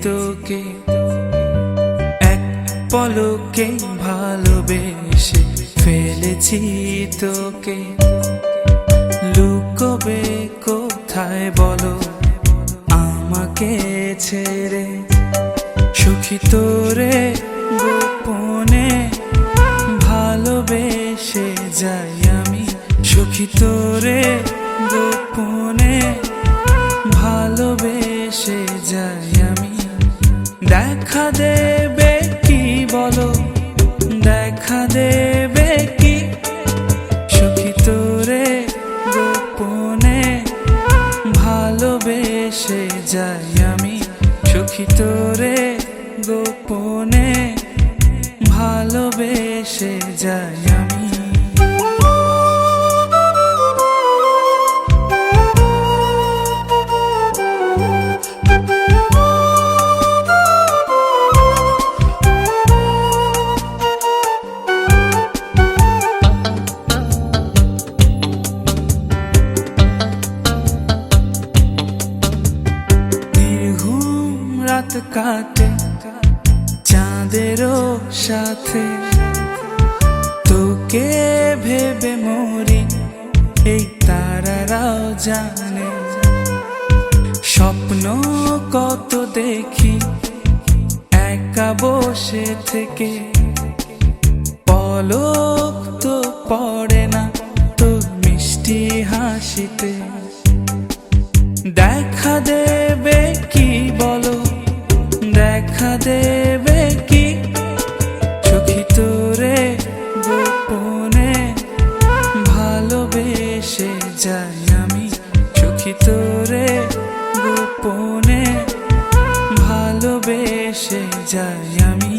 তোকে, এক পলকে ভালোবেসে ফেলেছি তোকে। লুকোবে কোথায় বলো আমাকে ছেড়ে, সুখী তোরে গোপনে ভালোবেসে যাই আমি। সুখী তোরে গোপনে ভালোবেসে যাই আমি। দেখা দেবে কি বলো, দেখা দেবে কি, সুখী তোরে গোপনে ভালোবেসে যাই আমি। সুখী তোরে গোপনে ভালোবেসে যাই আমি। রাত কাটে চাঁদেরও সাথে, তোকে ভেবে মরি এই তারারাও জানে। স্বপ্ন কত দেখি একা বসে থেকে, পলক তো পড়ে না তোর মিষ্টি হাসিতে। দেখা দেবে কি বলো, দেখা দেবে কি, সুখী তোরে গোপনে ভালোবেসে যাই আমি। সুখী তোরে গোপনে ভালোবেসে যাই আমি।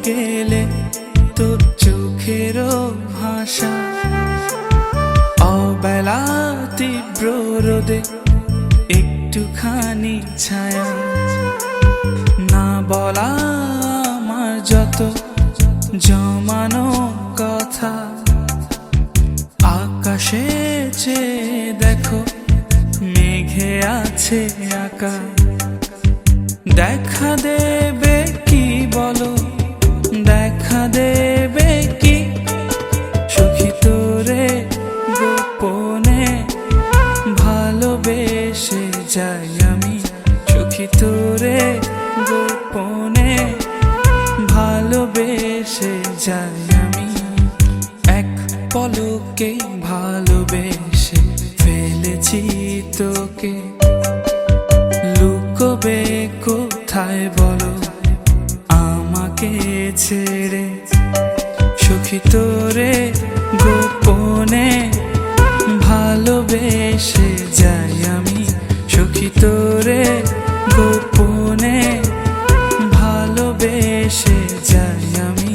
গেলে তোর চোখেরও ভাষা, অবেলা তীব্র রোদে একটুখানি ছায়া। না বলা আমার যত জমানো কথা, আকাশে চেয়ে দেখো মেঘে আছে আঁকা। দেখা দেবে কি বলো, দেখা দেবে কি, সুখী তোরে গোপনে ভালোবেসে যাই আমি। সুখী তোরে গোপনে ভালোবেসে যাই আমি। এক পলকে ভালোবেসে ফেলেছি তোকে, লুকোবে কোথায় বলো আমাকে ছেড়ে। সুখী তোরে গোপনে ভালোবেসে যাই আমি। সুখী তোরে গোপনে ভালোবেসে যাই আমি।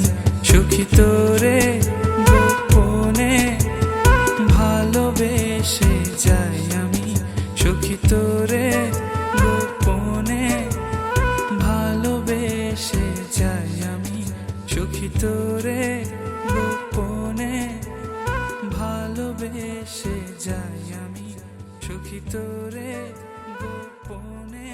সুখী তোরে গোপনে ভালোবেসে যাই আমি। সুখী তোরে গোপনে ভালোবেসে যাই আমি। সুখী তোরে গোপনে ভালোবেসে যাই আমি। সুখী তোরে গোপনে